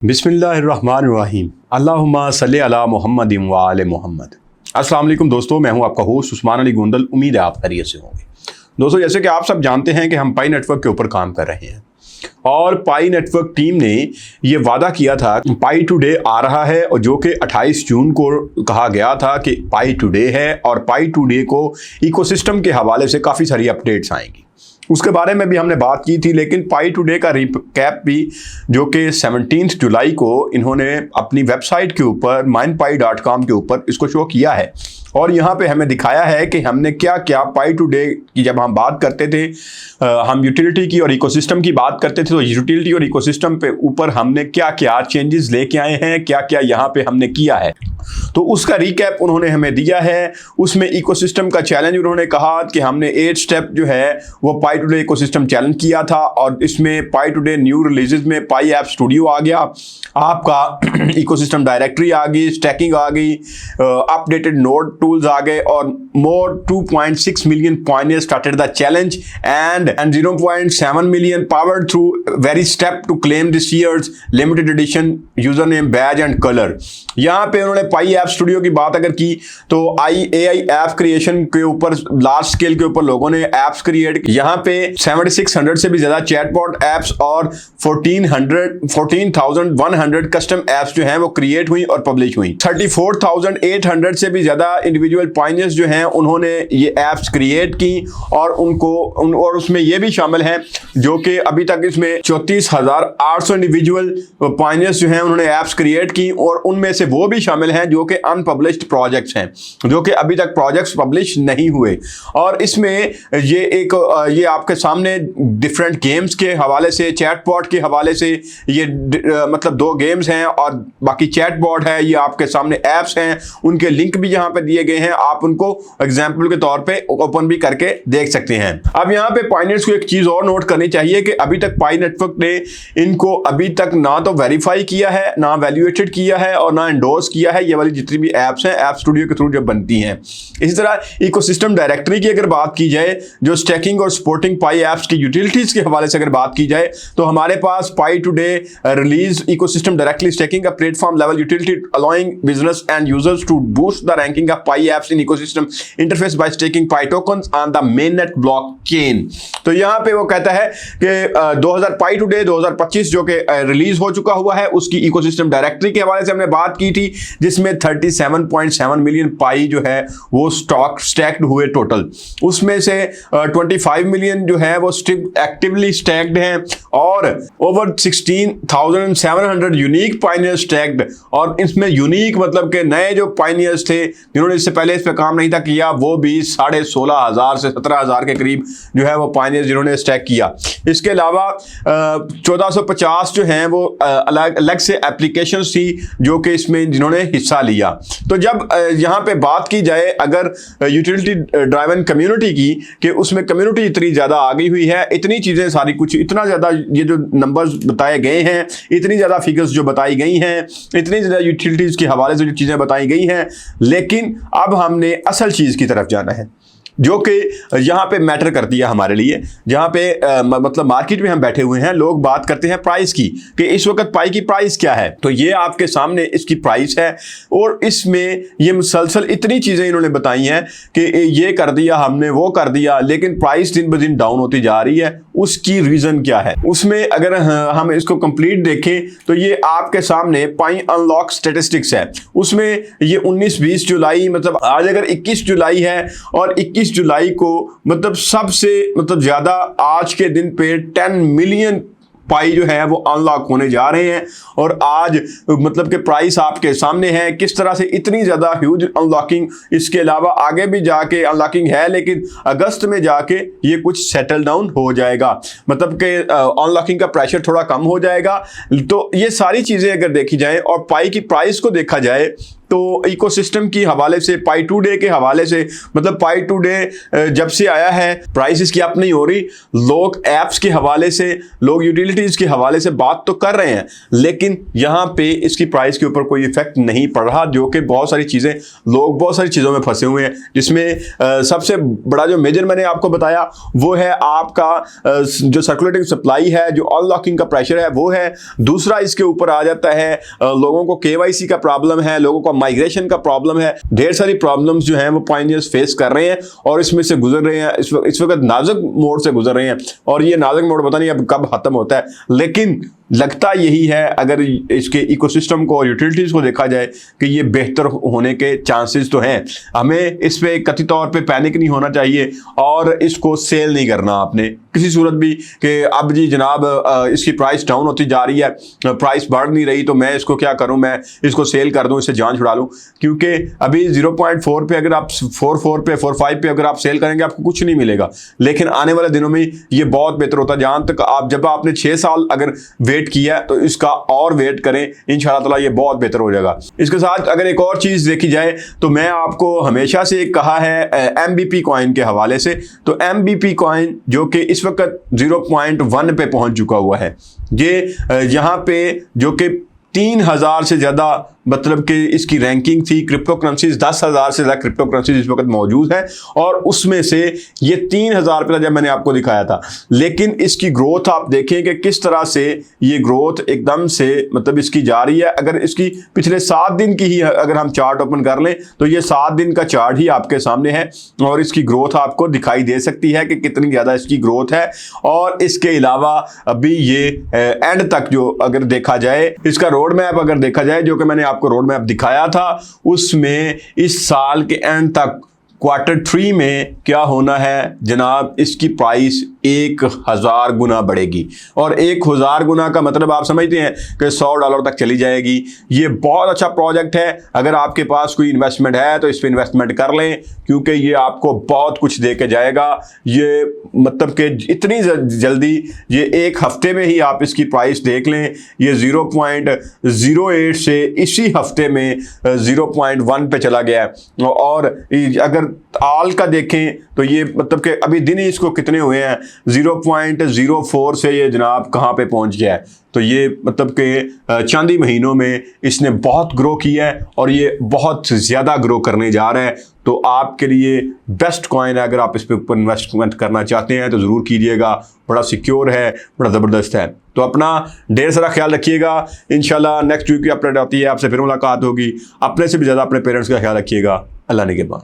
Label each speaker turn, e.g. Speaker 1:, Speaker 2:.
Speaker 1: बिस्मिल्लाहिर्रहमानिर्रहीम। अल्लाहुम्मा सल्ली अला मुहम्मदिन व आले मुहम्मद। अस्सलाम वालेकुम दोस्तों, मैं हूं आपका होस्ट उस्मान अली गोंदल। उम्मीद है आप खैरियत से होंगे। दोस्तों, जैसे कि आप सब जानते हैं कि हम पाई नेटवर्क के ऊपर काम कर रहे हैं और पाई नेटवर्क टीम ने ये वादा किया था कि पाई टुडे आ रहा है, और जो कि 28 जून को कहा गया था कि पाई टुडे है, और पाई टुडे को इकोसिस्टम के हवाले से काफ़ी सारी अपडेट्स आएंगी। उसके बारे में भी हमने बात की थी, लेकिन पाई टुडे का रिकैप भी जो कि 17 जुलाई को इन्होंने अपनी वेबसाइट के ऊपर mindpie.com के ऊपर इसको शो किया है, और यहाँ पे हमें दिखाया है कि हमने क्या क्या पाई टुडे की जब हम बात करते थे, हम यूटिलिटी की और इकोसिस्टम की बात करते थे, तो यूटिलिटी और इकोसिस्टम पे ऊपर हमने क्या क्या चेंजेस लेके आए हैं, क्या क्या यहाँ पे हमने किया है, तो उसका रिकैप उन्होंने हमें दिया है। उसमें इकोसिस्टम का चैलेंज उन्होंने कहा कि हमने 8 स्टेप जो है वो पाई टुडे इकोसिस्टम चैलेंज किया था, और इसमें पाई टुडे न्यू रिलीजेस में पाई ऐप स्टूडियो आ गया, आपका इकोसिस्टम डायरेक्टरी आ गई, स्टैकिंग आ गई, अपडेटेड नोड टूल्स आ गए, और मोर 2.6 million pioneers started the challenge and 0.7 million powered through very step to claim this year's limited edition username, badge and color। यहाँ पे उन्होंने पाई ऐप स्टूडियो की बात अगर की तो AI ऐप क्रिएशन के ऊपर लार्ज स्केल के ऊपर लोगों ने ऐप्स क्रिएट, यहाँ पे 7600 से भी ज्यादा चैटबॉट ऐप्स और 14,100 कस्टम ऐप्स जो हैं वो क्रिएट हुई और पब्लिश हुई। 34,800 से भी ज्यादा इंडिविजुअल पाइनियर्स जो हैं उन्होंने ये ऐप्स क्रिएट की, और और उसमें ये भी शामिल हैं जो कि अभी तक इसमें 34,800 इंडिविजुअल पाइनियर्स जो हैं उन्होंने ऐप्स क्रिएट की, और उनमें से वो भी शामिल हैं जो कि अनपब्लिश्ड प्रोजेक्ट्स हैं, जो कि अभी तक प्रोजेक्ट्स पब्लिश नहीं हुए। और इसमें ये आपके सामने डिफरेंट गेम्स के हवाले से, चैटबॉट के हवाले से, ये मतलब 2 गेम्स हैं और बाकी चैटबॉट है, ये आपके सामने ऐप्स हैं, उनके लिंक भी यहाँ पे दिए गए हैं, आप उनको एग्जाम्पल के तौर पे ओपन भी करके देख सकते हैं। अब यहाँ पे पाइनियर्स को एक चीज और नोट करनी चाहिए कि अभी तक पाई नेटवर्क ने इनको अभी तक ना तो वेरीफाई किया है, ना वैल्यूएटेड किया है, और ना एंडोर्स किया है ये वाली जितनी भी ऐप्स हैं ऐप स्टूडियो के थ्रू जो बनती हैं। इसी तरह इकोसिस्टम डायरेक्टरी की अगर बात की जाए, जो स्टैकिंग और सपोर्टिंग पाई ऐप्स की यूटिलिटीज के हवाले से अगर बात की जाए, तो हमारे पास Pi today release ecosystem directly staking a platform level utility allowing business and users to boost the ranking of Pi apps in ecosystem interface by staking Pi tokens on the mainnet blockchain. तो यहाँ पे वो कहता है कि पाई today 2025 जो कि release हो चुका हुआ है, उसकी इकोसिस्टम डायरेक्टरी के हवाले से हमने बात की थी, जिसमें 37.7 मिलियन पाई जो है वो स्टैक्ड हुए टोटल। उसमें से 25 मिलियन जो है वो एक्टिवली स्टैक्ड हैं, और ओवर 16,700 यूनिक पाइनियर्स स्टैक्ड। और इसमें यूनिक मतलब के नए जो पाइनियर्स थे जिन्होंने इससे पहले इस पे काम नहीं था किया, वो भी 16,500 से 17,000 के करीब जो है वो पाइनियर्स जिन्होंने स्टैक किया। इसके अलावा 1450 जो हैं वो अलग से एप्लीकेशन थी जो कि इसमें जिन्होंने हिस्सा लिया। तो जब यहाँ पे बात की जाए अगर यूटिलिटी ड्राइवन कम्युनिटी की, कि उसमें कम्युनिटी इतनी ज़्यादा आ गई हुई है, इतनी चीज़ें सारी कुछ, इतना ज़्यादा ये जो नंबर्स बताए गए हैं, इतनी ज़्यादा फिगर्स जो बताई गई हैं, इतनी ज़्यादा यूटिलिटीज़ के हवाले से जो चीज़ें बताई गई हैं, लेकिन अब हमने असल चीज़ की तरफ जाना है जो कि यहाँ पे मैटर करती है हमारे लिए। जहाँ पे मतलब मार्केट में हम बैठे हुए हैं, लोग बात करते हैं प्राइस की, कि इस वक्त पाई की प्राइस क्या है। तो ये आपके सामने इसकी प्राइस है, और इसमें ये मुसलसल इतनी चीज़ें इन्होंने बताई हैं कि ये कर दिया हमने, वो कर दिया, लेकिन प्राइस दिन ब दिन डाउन होती जा रही है। उसकी रीज़न क्या है? उसमें अगर हम इसको कंप्लीट देखें तो ये आपके सामने पाई अनलॉक स्टेटिस्टिक्स है। उसमें ये 19-20 जुलाई, मतलब आज अगर 21 जुलाई है, और 21 जुलाई को मतलब सबसे ज्यादा आज के दिन पे 10 मिलियन पाई जो है वो अनलॉक होने जा रहे हैं। और आज मतलब कि प्राइस आपके सामने है, किस तरह से इतनी ज़्यादा ह्यूज अनलॉकिंग। इसके अलावा आगे भी जाके अनलॉकिंग है, लेकिन अगस्त में जाके ये कुछ सेटल डाउन हो जाएगा, मतलब कि अनलॉकिंग का प्रेशर थोड़ा कम हो जाएगा। तो ये सारी चीज़ें अगर देखी जाए और पाई की प्राइस को देखा जाए तो इकोसिस्टम की हवाले से, पाई टू डे के हवाले से, मतलब पाई टू डे जब से आया है प्राइस इसकी अप नहीं हो रही। लोग ऐप्स के हवाले से, लोग यूटिलिटीज के हवाले से बात तो कर रहे हैं, लेकिन यहाँ पे इसकी प्राइस के ऊपर कोई इफेक्ट नहीं पड़ रहा, जो कि बहुत सारी चीज़ें, लोग बहुत सारी चीज़ों में फंसे हुए हैं, जिसमें सबसे बड़ा जो मेजर मैंने आपको बताया वो है आपका जो सर्कुलेटिंग सप्लाई है, जो अनलॉकिंग का प्रेशर है वो है। दूसरा इसके ऊपर आ जाता है लोगों को केवाईसी का प्रॉब्लम है, लोगों को माइग्रेशन का प्रॉब्लम है, ढेर सारी प्रॉब्लम्स जो हैं वो पायनियर्स फेस कर रहे हैं और इसमें से गुजर रहे हैं। इस वक्त नाजुक मोड से गुजर रहे हैं और ये नाजुक मोड पता नहीं अब कब खत्म होता है, लेकिन लगता यही है अगर इसके इकोसिस्टम को और यूटिलिटीज़ को देखा जाए कि ये बेहतर होने के चांसेस तो हैं। हमें इस पे कथित तौर पे पैनिक नहीं होना चाहिए और इसको सेल नहीं करना आपने किसी सूरत भी कि अब जी जनाब इसकी प्राइस डाउन होती जा रही है, प्राइस बढ़ नहीं रही तो मैं इसको क्या करूं, मैं इसको सेल कर दूं, इससे जान छुड़ा लूं। क्योंकि अभी 0.4 पे अगर आप 4.4 पे 4.5 पे अगर आप सेल करेंगे आपको कुछ नहीं मिलेगा, लेकिन आने वाले दिनों में ये बहुत बेहतर होता है। जहां तक आप, जब आपने 6 साल अगर वेट किया तो इसका और वेट करें, इंशाल्लाह ताला ये बहुत बेहतर हो जाएगा। इसके साथ अगर एक और चीज़ देखी जाए तो मैं आपको हमेशा से कहा है MBP कॉइन के हवाले से, तो MBP कॉइन जो कि इस वक्त 0.1 पे पहुंच चुका हुआ है, ये यहाँ पे जो कि 3000 से ज़्यादा मतलब कि इसकी रैंकिंग थी। क्रिप्टो करेंसीज 10,000 से ज़्यादा क्रिप्टो करेंसीज इस वक्त मौजूद है और उसमें से ये 3000 पे जब मैंने आपको दिखाया था, लेकिन इसकी ग्रोथ आप देखें कि किस तरह से ये ग्रोथ एकदम से मतलब इसकी जा रही है। अगर इसकी पिछले 7 दिन की ही अगर हम चार्ट ओपन कर लें तो ये 7 दिन का चार्ट ही आपके सामने है और इसकी ग्रोथ आपको दिखाई दे सकती है कि कितनी ज़्यादा इसकी ग्रोथ है। और इसके अलावा अभी ये एंड तक जो अगर देखा जाए, इसका रोड मैप अगर देखा जाए जो कि मैंने आपको रोड मैप दिखाया था, उसमें इस साल के एंड तक Q3 में क्या होना है जनाब, इसकी प्राइस 1000 गुना बढ़ेगी। और 1000 गुना का मतलब आप समझते हैं कि $100 तक चली जाएगी। ये बहुत अच्छा प्रोजेक्ट है, अगर आपके पास कोई इन्वेस्टमेंट है तो इस पर इन्वेस्टमेंट कर लें, क्योंकि ये आपको बहुत कुछ दे के जाएगा। ये मतलब कि इतनी जल्दी, ये 1 हफ्ते में ही आप इसकी प्राइस देख लें, ये 0.08 से इसी हफ्ते में 0.1 पे चला गया है। और अगर आल का देखें तो ये मतलब कि अभी दिन ही इसको कितने हुए हैं, 0.04 से ये जनाब कहाँ पे पहुंच गया है। तो ये मतलब कि चंद ही महीनों में इसने बहुत ग्रो किया है और ये बहुत ज़्यादा ग्रो करने जा रहा है। तो आपके लिए बेस्ट कॉइन है, अगर आप इस पे ऊपर इन्वेस्टमेंट करना चाहते हैं तो ज़रूर कीजिएगा। बड़ा सिक्योर है, बड़ा ज़बरदस्त है। तो अपना ढेर सारा ख्याल रखिएगा। इंशाल्लाह नेक्स्ट वीक की अपडेट आती है, आपसे फिर मुलाकात होगी। अपने से भी ज़्यादा अपने पेरेंट्स का ख्याल रखिएगा। अल्लाह ने के बाद।